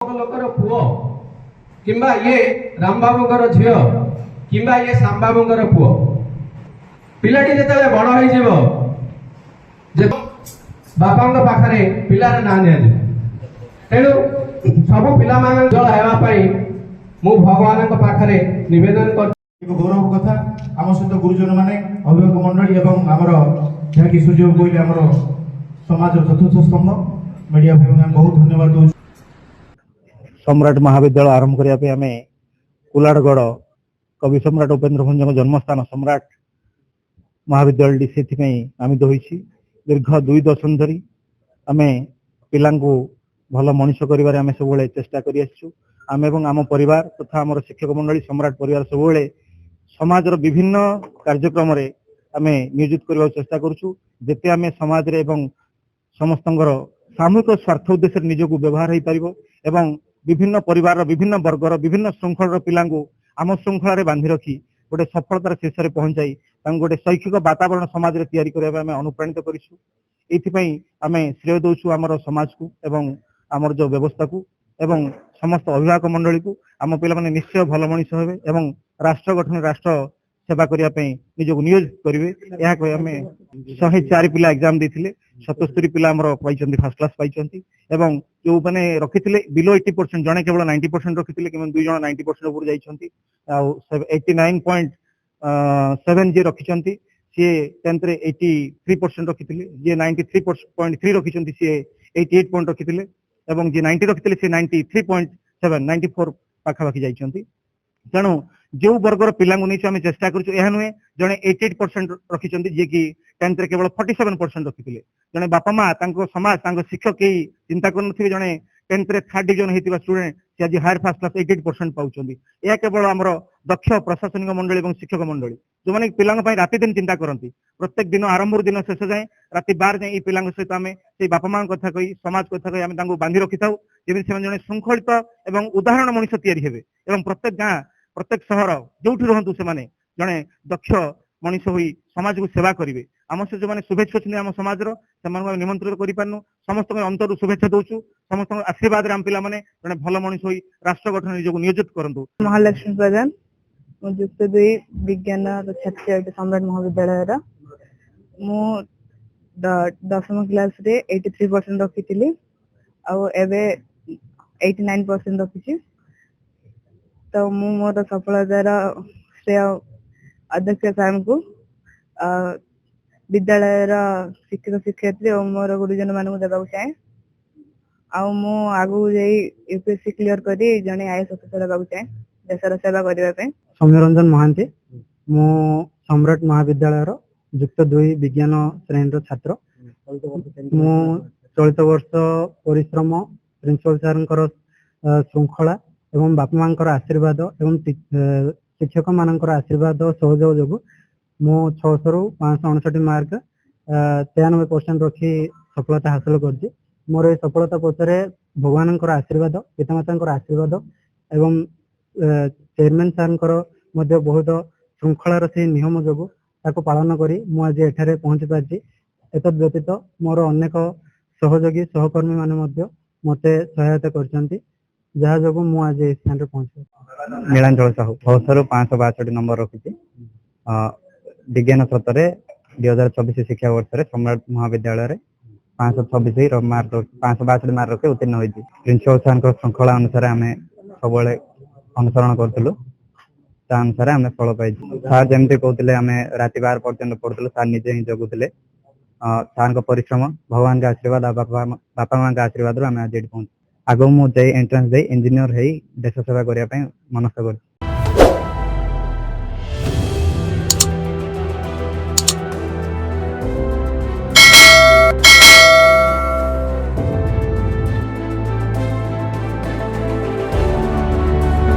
ଅମକ ଲୋକର ପୁଅ किंबा ये रामबाबूଙ୍କର ଝିଅ किंबा ये श्यामबाबूଙ୍କର पुओ पिलाटी जेतेबे बड़ होई जीवो जे बापांग पाखरे पिलार ना निया जे तेणु सब पिला मान जल हेवा पई मु भगवानक पाखरे निवेदन कर गौरव कथा आम सहित गुरुजन माने अभिभावक मंडली एवं आमर जहाँकि सूर्य कहले आमर समाज चतुर्थ स्तंभ मीडिया भाई बहुत धन्यवाद दो। सम्राट महाविद्यालय आरंभ करने आम कुलाड़गढ़ कवि सम्राट उपेन्द्र भंज जन्मस्थान सम्राट महाविद्यालय से नामित होती दीर्घ 2 दशक धरी आम पिला भल मनीष कर सब चेष्टा कर आम परिवार तथा आम शिक्षक मंडली सम्राट परिवार सब समाजर विभिन्न कार्यक्रम आम नियोजित करने चेष्टा करुँ जिते आम समाज समस्त सामूहिक स्वार्थ उद्देश्य निजक व्यवहार हो पार एवं विभिन्न परिवार विभिन्न वर्गर विभिन्न श्रृंखल पिला आम श्रृंखल बांधि रखी गोटे सफलतार शीर्ष में पहुंचाई गोटे शैक्षिक वातावरण समाज में तैयारी करने अनुप्राणित करूँ आम श्रेय दौचु आमर समाज को एवं आमर जो व्यवस्था को एवं समस्त अभिभावक मंडली को आम पे निश्चय भल मनीष हे एवं राष्ट्र गठन राष्ट्र सेवा करने निजक नियोजित करेंगे यह कह आम 104 पिला एग्जाम देते 77 पिला फर्स्ट क्लास पाई जो मैंने रखी बिलो 80% जड़े केवल 90% रखी कि 2 जन 90% ऊपर जाइए 89.7 जी रखी सी 10th 83% रखी जी 93.3 रखी सी 88 पॉइंट रखी एवं जी 90 रखी सी 93.7 94 पाखापाखि जाइए तेणु जो वर्गर पिला आम चेष्टा करूँ यह नुहे जड़े 88% रखी जी कि 10th केवल 47% रखी जड़े बापा माँ समाज शिक्षक कई चिंता कर जड़े 10th 3rd डिविजन होता स्टूडेंट से आज हायर फर्स्ट क्लास 88% पाँच यह केवल आमर दक्ष प्रशासनिक मंडली और शिक्षक मंडली जो मैंने पिला राति दिन चिंता करती प्रत्येक दिन आरंभ दिन शेष जाए राति 12 जाए पिला सहित आम से बापा माँ कथा कही समाज कथा कही आम बांधि रखी था जमी से जड़े श्रृंखलित और उदाहरण मनीष तैयारी हे प्रत्येक गाँ प्रत्येक सहर जो रुहतु से जड़े दक्ष मनीष हो समाज को सेवा करेंगे आम से जो मैंने शुभेच्छा अच्छे आम समाज निमंत्रित कर समस्त अंतर शुभेच्छा दौचु समस्त आशीर्वाद आम पिला जड़े भल मनीष हो राष्ट्र गठन निजक नियोजित करूँ। महालक्ष्मी प्रधान युक्त 2 विज्ञान छात्री सम्राट महाविद्यालय मु 10th क्लास रे 83% रखी आबे 89% रखी तो मु मोर सफलतार श्रेय अध्यक्ष सार को विद्यालय शिक्षक शिक्षयित्री और मोर गुरुजन मान देवा चाहे आगू यूपीएससी क्लियर कर जड़े आईएएस अफिसर होगा चाहे देशर सेवा करने। सौम्यरंजन महांती मु सम्राट महाविद्यालय युक्त 2 विज्ञान श्रेणी छात्र मु चलित वर्ष परिश्रम प्रिंसिपल सार श्रृंखला एवं बापा माँ आशीर्वाद एवं शिक्षक मान आशीर्वाद सहयोग जो मु 600 रु 559 मार्क 93% रखी सफलता हासिल कर मोर सफलता पछरे भगवान आशीर्वाद पितामाता आशीर्वाद एवं चेयरमैन सार बहुत श्रृंखलार से नियम जो पालन करी मु आज एठारे पहुंची पार्टी एतद व्यतीत मोर अनेक सहयोगी सहकर्मी माने मते सहायता करछंती जहाँ जो मुझे स्थान पहुंचे। नीलांचल साहू 600 562 नंबर रखी विज्ञान सत्र 2024 शिक्षा वर्ष सम्राट महाविद्यालय 526 मार्क 562 मार्क रखे उत्तीर्ण होती प्रिंसिपल सार श्रृंखला अनुसार आम सब अनुसरण करूँ अनुसार आम फल पाई सार जमी कहते आम राति 12 पर्यटन पढ़ुलु सार निजे ही जगुले सार परिश्रम भगवान का आशीर्वाद बापा माँ का आशीर्वाद आम आज पहुंचे आग मुझे एंट्रांस दे इंजीनियर है देश सेवा करने मनस्थ कर।